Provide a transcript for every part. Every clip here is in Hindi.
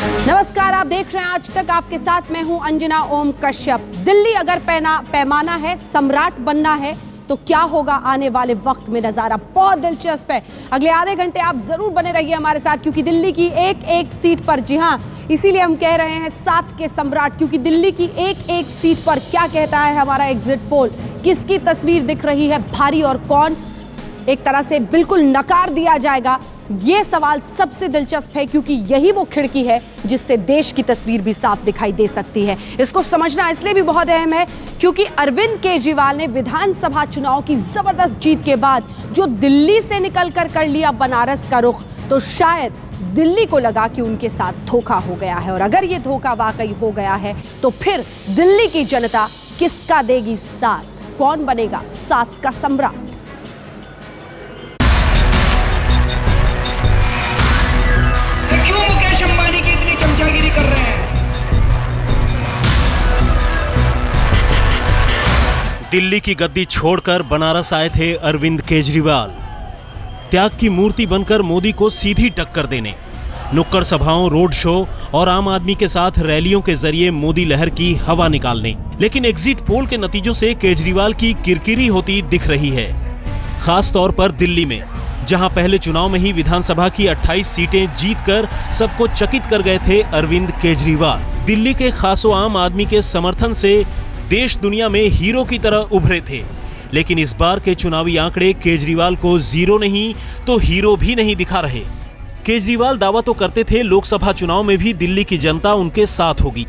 नमस्कार, आप देख रहे हैं आज तक। आपके साथ मैं हूं अंजना ओम कश्यप। दिल्ली अगर पैमाना है, सम्राट बनना है तो क्या होगा आने वाले वक्त में, नजारा बहुत दिलचस्प है। अगले आधे घंटे आप जरूर बने रहिए हमारे साथ, क्योंकि दिल्ली की एक एक सीट पर, जी हां, इसीलिए हम कह रहे हैं 7 के सम्राट, क्योंकि दिल्ली की एक एक सीट पर क्या कहता है हमारा एग्जिट पोल, किसकी तस्वीर दिख रही है भारी और कौन एक तरह से बिल्कुल नकार दिया जाएगा। ये सवाल सबसे दिलचस्प है, क्योंकि यही वो खिड़की है जिससे देश की तस्वीर भी साफ दिखाई दे सकती है। इसको समझना इसलिए भी बहुत अहम है क्योंकि अरविंद केजरीवाल ने विधानसभा चुनाव की जबरदस्त जीत के बाद जो दिल्ली से निकलकर कर लिया बनारस का रुख, तो शायद दिल्ली को लगा कि उनके साथ धोखा हो गया है। और अगर ये धोखा वाकई हो गया है तो फिर दिल्ली की जनता किसका देगी साथ, कौन बनेगा 7 का सम्राट। कर रहे हैं। दिल्ली की गद्दी छोड़कर बनारस आए थे अरविंद केजरीवाल, त्याग की मूर्ति बनकर मोदी को सीधी टक्कर देने, नुक्कड़ सभाओं, रोड शो और आम आदमी के साथ रैलियों के जरिए मोदी लहर की हवा निकालने। लेकिन एग्जिट पोल के नतीजों से केजरीवाल की किरकिरी होती दिख रही है, खास तौर पर दिल्ली में, जहां पहले चुनाव में ही विधानसभा की 28 सीटें जीतकर सबको चकित कर गए थे अरविंद केजरीवाल। दिल्ली के खासों आम आदमी के समर्थन से देश दुनिया में हीरो की तरह उभरे थे। लेकिन इस बार के चुनावी आंकड़े केजरीवाल को जीरो नहीं तो हीरो भी नहीं दिखा रहे। केजरीवाल दावा तो करते थे लोकसभा चुनाव में भी दिल्ली की जनता उनके साथ होगी,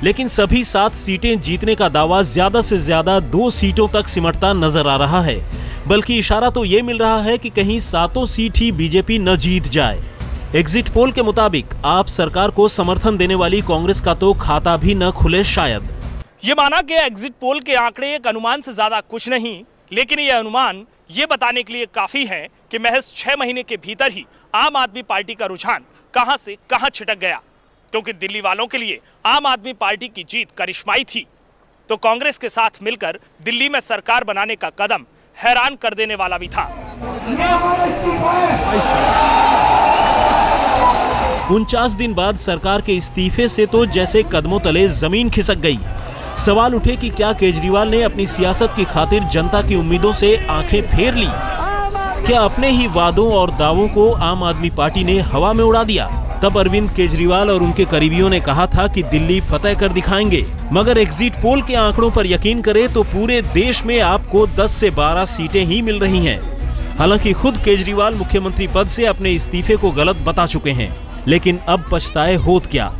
लेकिन सभी 7 सीटें जीतने का दावा ज्यादा से ज्यादा 2 सीटों तक सिमटता नजर आ रहा है। बल्कि इशारा तो ये मिल रहा है कि कहीं 7 सीट ही बीजेपी न जीत जाए। एग्जिट पोल के मुताबिक आप सरकार को समर्थन देने वाली कांग्रेस का तो खाता भी न खुले शायद। ये माना गया एग्जिट पोल के आंकड़े एक अनुमान से ज्यादा कुछ नहीं, लेकिन ये अनुमान ये बताने के लिए काफी है कि महज 6 महीने के भीतर ही आम आदमी पार्टी का रुझान कहां से कहां छिटक गया। क्योंकि दिल्ली वालों के लिए आम आदमी पार्टी की जीत करिश्माई थी, तो कांग्रेस के साथ मिलकर दिल्ली में सरकार बनाने का कदम हैरान कर देने वाला भी था। 49 दिन बाद सरकार के इस्तीफे से तो जैसे कदमों तले जमीन खिसक गई। सवाल उठे कि क्या केजरीवाल ने अपनी सियासत की खातिर जनता की उम्मीदों से आंखें फेर ली? क्या अपने ही वादों और दावों को आम आदमी पार्टी ने हवा में उड़ा दिया? तब अरविंद केजरीवाल और उनके करीबियों ने कहा था कि दिल्ली फतेह कर दिखाएंगे, मगर एग्जिट पोल के आंकड़ों पर यकीन करें तो पूरे देश में आपको 10 से 12 सीटें ही मिल रही हैं। हालांकि खुद केजरीवाल मुख्यमंत्री पद से अपने इस्तीफे को गलत बता चुके हैं, लेकिन अब पछताए होत क्या,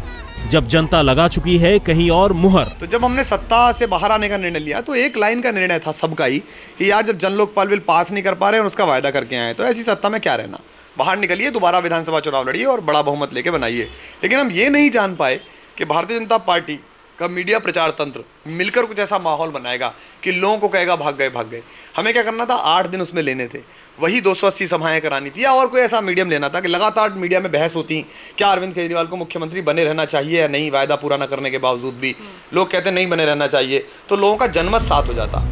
जब जनता लगा चुकी है कहीं और मुहर। तो जब हमने सत्ता से बाहर आने का निर्णय लिया तो एक लाइन का निर्णय था सबका ही कि यार जब जन लोकपाल बिल पास नहीं कर पा रहे हैं और उसका वायदा करके आए तो ऐसी सत्ता में क्या रहना, बाहर निकलिए, दोबारा विधानसभा चुनाव लड़िए और बड़ा बहुमत लेके बनाइए। लेकिन हम ये नहीं जान पाए कि भारतीय जनता पार्टी का मीडिया प्रचार तंत्र मिलकर कुछ ऐसा माहौल बनाएगा कि लोगों को कहेगा भाग गए। हमें क्या करना था, 8 दिन उसमें लेने थे, वही 280 सभाएं करानी थी, या और कोई ऐसा मीडियम लेना था कि लगातार मीडिया में बहस होती क्या अरविंद केजरीवाल को मुख्यमंत्री बने रहना चाहिए या नहीं, वायदा पूरा न करने के बावजूद भी लोग कहते नहीं बने रहना चाहिए, तो लोगों का जनमत साथ हो जाता।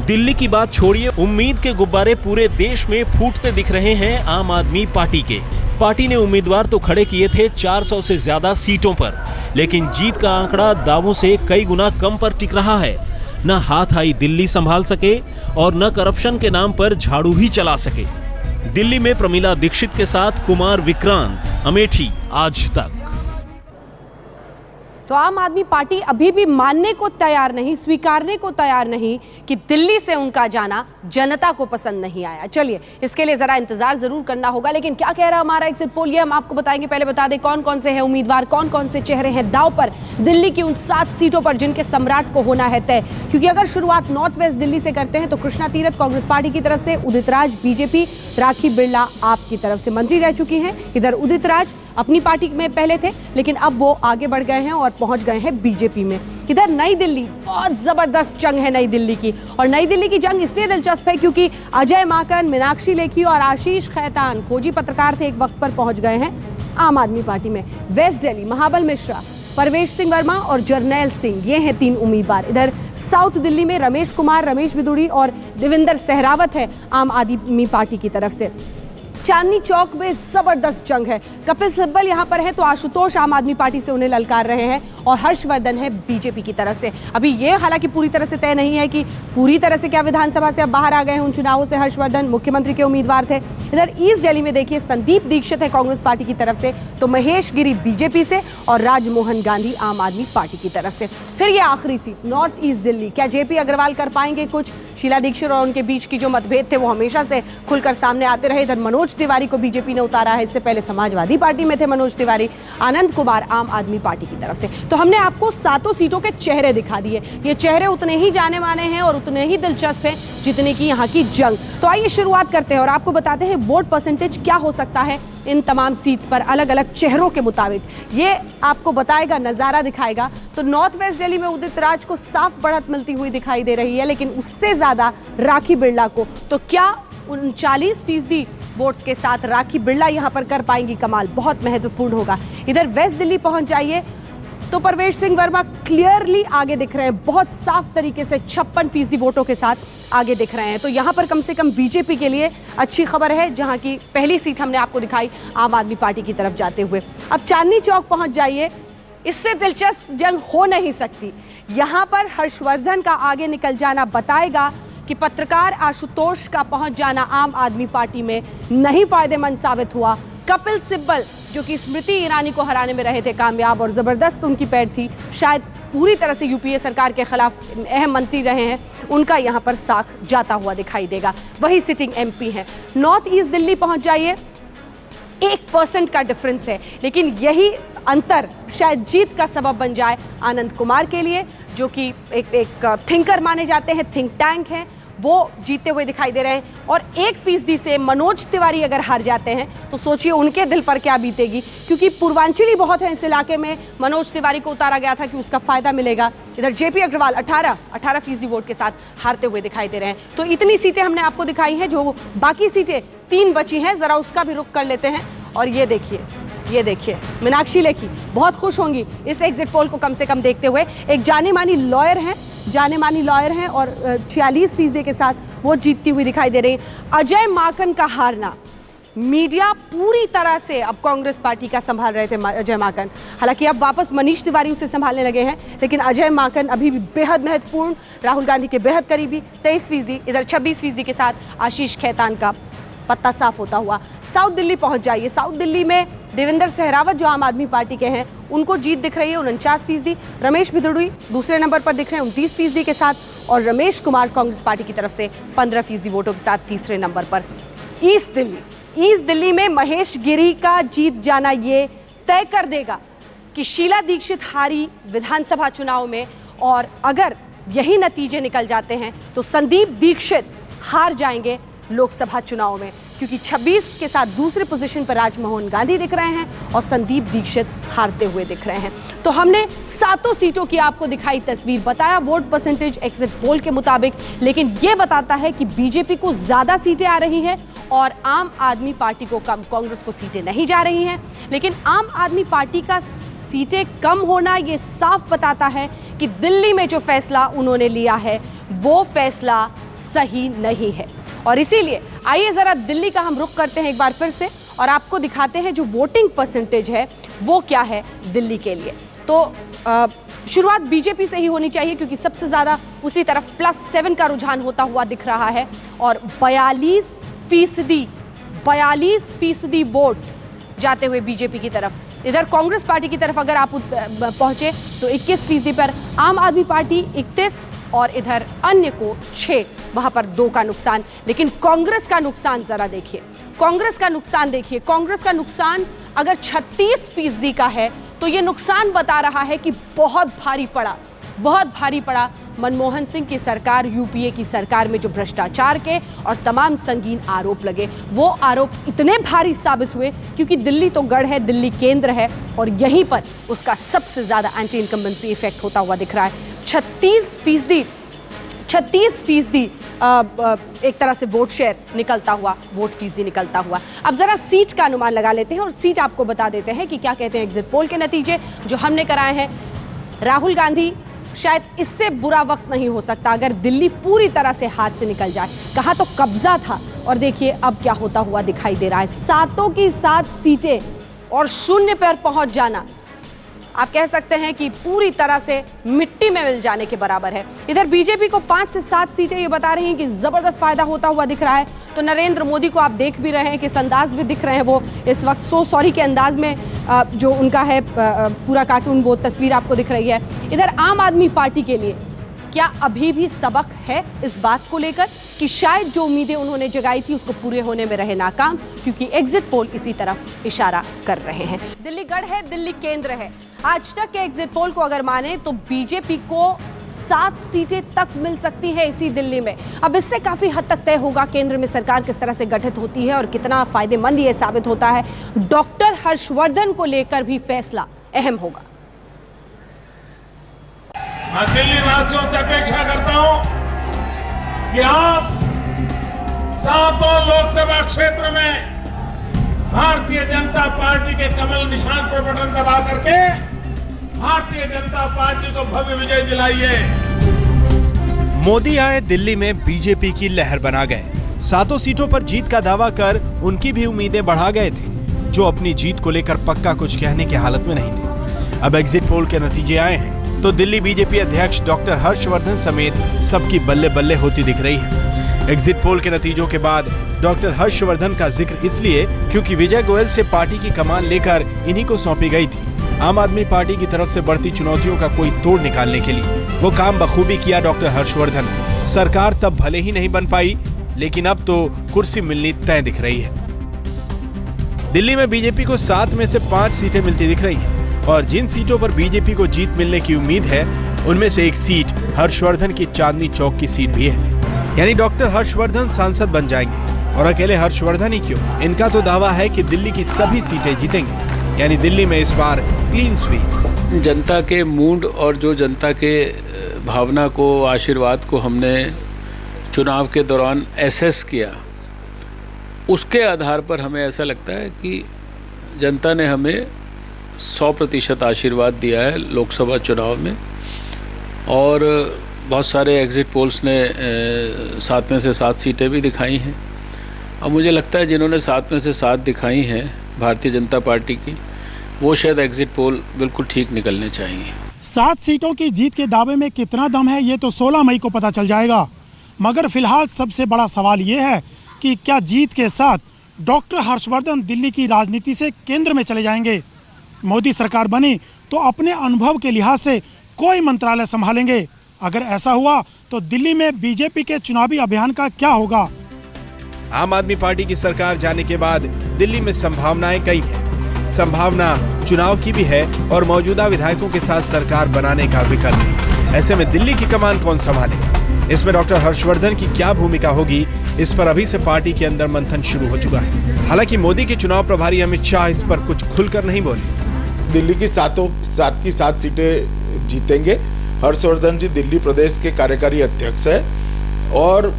दिल्ली की बात छोड़िए, उम्मीद के गुब्बारे पूरे देश में फूटते दिख रहे हैं आम आदमी पार्टी के। पार्टी ने उम्मीदवार तो खड़े किए थे 400 से ज्यादा सीटों पर, लेकिन जीत का आंकड़ा दावों से कई गुना कम पर टिक रहा है। न हाथ आई दिल्ली संभाल सके और न करप्शन के नाम पर झाड़ू ही चला सके। दिल्ली में प्रमिला दीक्षित के साथ कुमार विक्रांत, अमेठी, आज तक। तो आम आदमी पार्टी अभी भी मानने को तैयार नहीं, स्वीकारने को तैयार नहीं कि दिल्ली से उनका जाना जनता को पसंद नहीं आया। चलिए, इसके लिए जरा इंतजार जरूर करना होगा। लेकिन क्या कह रहा है हमारा एग्जिट पोल, ये हम आपको बताएंगे। पहले बता दें कौन कौन से हैं उम्मीदवार, कौन कौन से चेहरे हैं दांव पर दिल्ली की उन 7 सीटों पर जिनके सम्राट को होना है तय। क्योंकि अगर शुरुआत नॉर्थ वेस्ट दिल्ली से करते हैं तो कृष्णा तीरथ कांग्रेस पार्टी की तरफ से, उदित राज बीजेपी, राखी बिरला आप की तरफ से मंत्री रह चुकी हैं। इधर उदित राज अपनी पार्टी में पहले थे, लेकिन अब वो आगे बढ़ गए हैं और पहुंच गए हैं बीजेपी में। इधर नई दिल्ली, बहुत जबरदस्त जंग है नई दिल्ली की, और नई दिल्ली की जंग इसलिए दिलचस्प है क्योंकि अजय माकन, मीनाक्षी लेखी और आशीष खैतान, खोजी पत्रकार थे, एक वक्त पर पहुंच गए हैं आम आदमी पार्टी में। वेस्ट दिल्ली, महाबल मिश्रा, परवेश सिंह वर्मा और जर्नैल सिंह, ये हैं 3 उम्मीदवार। इधर साउथ दिल्ली में रमेश कुमार, रमेश बिदुड़ी और देवेंद्र सहरावत है आम आदमी पार्टी की तरफ से। चांदनी चौक में जबरदस्त जंग है। कपिल सिब्बल यहां पर है तो आशुतोष आम आदमी पार्टी से उन्हें ललकार रहे हैं और हर्षवर्धन है बीजेपी की तरफ से। अभी ये हालांकि पूरी तरह से तय नहीं है कि पूरी तरह से क्या विधानसभा से अब बाहर आ गए हैं उन चुनावों से। हर्षवर्धन मुख्यमंत्री के उम्मीदवार थे। इधर ईस्ट दिल्ली में देखिए संदीप दीक्षित है कांग्रेस पार्टी की तरफ से, तो महेश गिरी बीजेपी से और राजमोहन गांधी आम आदमी पार्टी की तरफ से। फिर ये आखिरी सीट नॉर्थ ईस्ट दिल्ली, क्या जेपी अग्रवाल कर पाएंगे कुछ? शीला दीक्षित और उनके बीच की जो मतभेद थे वो हमेशा से खुलकर सामने आते रहे। इधर मनोज तिवारी को बीजेपी ने उतारा है, इससे पहले समाजवादी पार्टी में थे मनोज तिवारी। आनंद कुमार आम आदमी पार्टी की तरफ से। तो हमने आपको 7 सीटों के चेहरे दिखा दिए। ये चेहरे उतने ही जाने माने हैं और उतने ही दिलचस्प हैं जितने की यहाँ की जंग। तो आइए शुरुआत करते हैं और आपको बताते हैं वोट परसेंटेज क्या हो सकता है इन तमाम सीट्स पर अलग अलग चेहरों के मुताबिक। ये आपको बताएगा, नजारा दिखाएगा। तो नॉर्थ वेस्ट दिल्ली में उदित राज को साफ बढ़त मिलती हुई दिखाई दे रही है, लेकिन उससे ज्यादा राखी बिरला को। तो क्या 39% वोट्स के साथ राखी बिरला यहां पर कर पाएंगी कमाल? बहुत महत्वपूर्ण होगा। इधर वेस्ट दिल्ली पहुंच जाइए तो परवेश सिंह वर्मा क्लियरली आगे दिख रहे हैं, बहुत साफ तरीके से 56% वोटों के साथ आगे दिख रहे हैं। तो यहां पर कम से कम बीजेपी के लिए अच्छी खबर है, जहां की पहली सीट हमने आपको दिखाई आम आदमी पार्टी की तरफ जाते हुए। अब चांदनी चौक पहुंच जाइए, इससे दिलचस्प जंग हो नहीं सकती। यहां पर हर्षवर्धन का आगे निकल जाना बताएगा कि पत्रकार आशुतोष का पहुंच जाना आम आदमी पार्टी में नहीं फायदेमंद साबित हुआ। कपिल सिब्बल जो कि स्मृति ईरानी को हराने में रहे थे कामयाब और जबरदस्त उनकी पैठ थी, शायद पूरी तरह से यूपीए सरकार के खिलाफ अहम मंत्री रहे हैं, उनका यहां पर साख जाता हुआ दिखाई देगा। वही सिटिंग एमपी हैं। नॉर्थ ईस्ट दिल्ली पहुंच जाइए, 1% का डिफरेंस है, लेकिन यही अंतर शायद जीत का सबब बन जाए आनंद कुमार के लिए, जो कि एक थिंकर माने जाते हैं, थिंक टैंक हैं, वो जीते हुए दिखाई दे रहे हैं। और 1% से मनोज तिवारी अगर हार जाते हैं तो सोचिए उनके दिल पर क्या बीतेगी, क्योंकि पूर्वांचली बहुत है इस इलाके में। मनोज तिवारी को उतारा गया था कि उसका फायदा मिलेगा। इधर जेपी अग्रवाल 18% वोट के साथ हारते हुए दिखाई दे रहे हैं। तो इतनी सीटें हमने आपको दिखाई हैं, जो बाकी सीटें 3 बची हैं, जरा उसका भी रुख कर लेते हैं। और ये देखिए मीनाक्षी लेखी बहुत खुश होंगी इस एग्जिट पोल को कम से कम देखते हुए। एक जाने मानी लॉयर हैं और 46% के साथ वो जीतती हुई दिखाई दे रही। अजय माकन का हारना, मीडिया पूरी तरह से अब कांग्रेस पार्टी का संभाल रहे थे अजय माकन, हालांकि अब वापस मनीष तिवारी उसे संभालने लगे हैं, लेकिन अजय माकन अभी भी बेहद महत्वपूर्ण, राहुल गांधी के बेहद करीबी 23%। इधर 26% के साथ आशीष खेतान का पत्ता साफ होता हुआ। साउथ दिल्ली पहुंच जाइए, साउथ दिल्ली में देवेंद्र सहरावत जो आम आदमी पार्टी के हैं उनको जीत दिख रही है 49%। रमेश बिदुड़ी दूसरे नंबर पर दिख रहे हैं 29% के साथ, और रमेश कुमार कांग्रेस पार्टी की तरफ से 15% वोटों के साथ तीसरे नंबर पर। ईस्ट दिल्ली में महेश गिरी का जीत जाना ये तय कर देगा कि शीला दीक्षित हारी विधानसभा चुनाव में, और अगर यही नतीजे निकल जाते हैं तो संदीप दीक्षित हार जाएंगे लोकसभा चुनाव में, क्योंकि 26 के साथ दूसरे पोजीशन पर राजमोहन गांधी दिख रहे हैं और संदीप दीक्षित हारते हुए दिख रहे हैं। तो हमने 7 सीटों की आपको दिखाई तस्वीर, बताया वोट परसेंटेज एग्जिट पोल के मुताबिक, लेकिन यह बताता है कि बीजेपी को ज्यादा सीटें आ रही हैं और आम आदमी पार्टी को कम, कांग्रेस को सीटें नहीं जा रही हैं। लेकिन आम आदमी पार्टी का सीटें कम होना ये साफ बताता है कि दिल्ली में जो फैसला उन्होंने लिया है वो फैसला सही नहीं है। और इसीलिए आइए जरा दिल्ली का हम रुख करते हैं एक बार फिर से और आपको दिखाते हैं जो वोटिंग परसेंटेज है वो क्या है दिल्ली के लिए। तो शुरुआत बीजेपी से ही होनी चाहिए, क्योंकि सबसे ज्यादा उसी तरफ +7 का रुझान होता हुआ दिख रहा है और 42% वोट जाते हुए बीजेपी की तरफ। इधर कांग्रेस पार्टी की तरफ अगर आप पहुंचे तो 21% पर, आम आदमी पार्टी 31 और इधर अन्य को 6, वहां पर 2 का नुकसान। लेकिन कांग्रेस का नुकसान जरा देखिए, कांग्रेस का नुकसान अगर 36% का है तो ये नुकसान बता रहा है कि बहुत भारी पड़ा मनमोहन सिंह की सरकार, यूपीए की सरकार में जो भ्रष्टाचार के और तमाम संगीन आरोप लगे, वो आरोप इतने भारी साबित हुए क्योंकि दिल्ली तो गढ़ है, दिल्ली केंद्र है और यहीं पर उसका सबसे ज्यादा एंटी इनकम्बेंसी इफेक्ट होता हुआ दिख रहा है। 36% एक तरह से वोट शेयर निकलता हुआ, वोट फीसदी निकलता हुआ। अब जरा सीट का अनुमान लगा लेते हैं और सीट आपको बता देते हैं कि क्या कहते हैं एग्जिट पोल के नतीजे जो हमने कराए हैं। राहुल गांधी, शायद इससे बुरा वक्त नहीं हो सकता अगर दिल्ली पूरी तरह से हाथ से निकल जाए। कहा तो कब्जा था, और देखिए अब क्या होता हुआ दिखाई दे रहा है। 7 की 7 सीटें और शून्य पर पहुंच जाना, आप कह सकते हैं कि पूरी तरह से मिट्टी में मिल जाने के बराबर है। इधर बीजेपी को 5 से 7 सीटें ये बता रही हैं कि जबरदस्त फायदा होता हुआ दिख रहा है। तो नरेंद्र मोदी को आप देख भी रहे हैं, किस अंदाज में दिख रहे हैं वो इस वक्त, सो सॉरी के अंदाज में जो उनका है पूरा कार्टून वो तस्वीर आपको दिख रही है। इधर आम आदमी पार्टी के लिए क्या अभी भी सबक है इस बात को लेकर कि शायद जो उम्मीदें उन्होंने जगाई थी उसको पूरे होने में रहे नाकाम, क्योंकि एग्जिट पोल इसी तरफ इशारा कर रहे हैं। दिल्ली गढ़ है, दिल्ली केंद्र है। आज तक के एग्जिट पोल को अगर माने तो बीजेपी को 7 सीटें तक मिल सकती है इसी दिल्ली में। अब इससे काफी हद तक तय होगा केंद्र में सरकार किस तरह से गठित होती है और कितना फायदेमंद ये साबित होता है। डॉक्टर हर्षवर्धन को लेकर भी फैसला अहम होगा। मैं दिल्ली वासियों से अपेक्षा करता हूं कि आप 7 लोकसभा क्षेत्र में भारतीय जनता पार्टी के कमल निशान पर बटन दबा करके भारतीय जनता पार्टी को भव्य विजय दिलाइए। मोदी आए दिल्ली में बीजेपी की लहर बना गए। 7 सीटों पर जीत का दावा कर उनकी भी उम्मीदें बढ़ा गए थे, जो अपनी जीत को लेकर पक्का कुछ कहने की हालत में नहीं थे। अब एग्जिट पोल के नतीजे आए हैं तो दिल्ली बीजेपी अध्यक्ष डॉक्टर हर्षवर्धन समेत सबकी बल्ले बल्ले होती दिख रही है। एग्जिट पोल के नतीजों के बाद डॉक्टर हर्षवर्धन का जिक्र इसलिए क्योंकि विजय गोयल से पार्टी की कमान लेकर इन्हीं को सौंपी गई थी। आम आदमी पार्टी की तरफ से बढ़ती चुनौतियों का कोई तोड़ निकालने के लिए वो काम बखूबी किया डॉक्टर हर्षवर्धन। सरकार तब भले ही नहीं बन पाई, लेकिन अब तो कुर्सी मिलनी तय दिख रही है। दिल्ली में बीजेपी को 7 में से 5 सीटें मिलती दिख रही हैं और जिन सीटों पर बीजेपी को जीत मिलने की उम्मीद है उनमें से एक सीट हर्षवर्धन की चांदनी चौक की सीट भी है। यानी डॉक्टर हर्षवर्धन सांसद बन जाएंगे और अकेले हर्षवर्धन ही क्यों, इनका तो दावा है कि दिल्ली की सभी सीटें जीतेंगे। यानी दिल्ली में इस बार क्लीन स्वीप। जनता के मूड और जो जनता के भावना को, आशीर्वाद को हमने चुनाव के दौरान एसेस किया, उसके आधार पर हमें ऐसा लगता है कि जनता ने हमें 100% आशीर्वाद दिया है लोकसभा चुनाव में। और बहुत सारे एग्जिट पोल्स ने 7 में से 7 सीटें भी दिखाई हैं। और मुझे लगता है जिन्होंने 7 में से 7 दिखाई हैं भारतीय जनता पार्टी की, वो शायद एग्जिट पोल बिल्कुल ठीक निकलने चाहिए। 7 सीटों की जीत के दावे में कितना दम है ये तो 16 मई को पता चल जाएगा। मगर फिलहाल सबसे बड़ा सवाल ये है कि क्या जीत के साथ डॉक्टर हर्षवर्धन दिल्ली की राजनीति से केंद्र में चले जाएंगे। मोदी सरकार बनी तो अपने अनुभव के लिहाज से कोई मंत्रालय संभालेंगे। अगर ऐसा हुआ तो दिल्ली में बीजेपी के चुनावी अभियान का क्या होगा। आम आदमी पार्टी की सरकार जाने के बाद दिल्ली में संभावनाएं कई हैं। संभावना चुनाव की भी है और मौजूदा विधायकों के साथ सरकार बनाने का विकल्प भी। ऐसे में दिल्ली की कमान कौन संभालेगा, इसमें डॉक्टर हर्षवर्धन की क्या भूमिका होगी, इस पर अभी से पार्टी के अंदर मंथन शुरू हो चुका है। हालांकि मोदी के चुनाव प्रभारी अमित शाह इस पर कुछ खुलकर नहीं बोले। दिल्ली की 7 की 7 सीटें जीतेंगे। हर्षवर्धन जी दिल्ली प्रदेश के कार्यकारी अध्यक्ष है और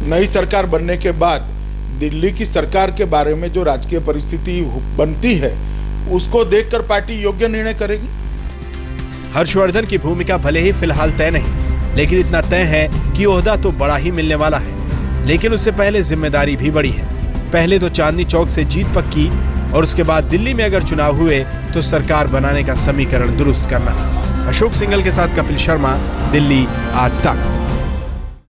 नई सरकार बनने के बाद दिल्ली की सरकार के बारे में जो राजकीय परिस्थिति बनती है उसको देखकर पार्टी योग्य निर्णय करेगी। हर्षवर्धन की भूमिका भले ही फिलहाल तय नहीं, लेकिन इतना तय है कि ओहदा तो बड़ा ही मिलने वाला है। लेकिन उससे पहले जिम्मेदारी भी बड़ी है। पहले तो चांदनी चौक से जीत पक्की और उसके बाद दिल्ली में अगर चुनाव हुए तो सरकार बनाने का समीकरण दुरुस्त करना। अशोक सिंघल के साथ कपिल शर्मा, दिल्ली आज तक।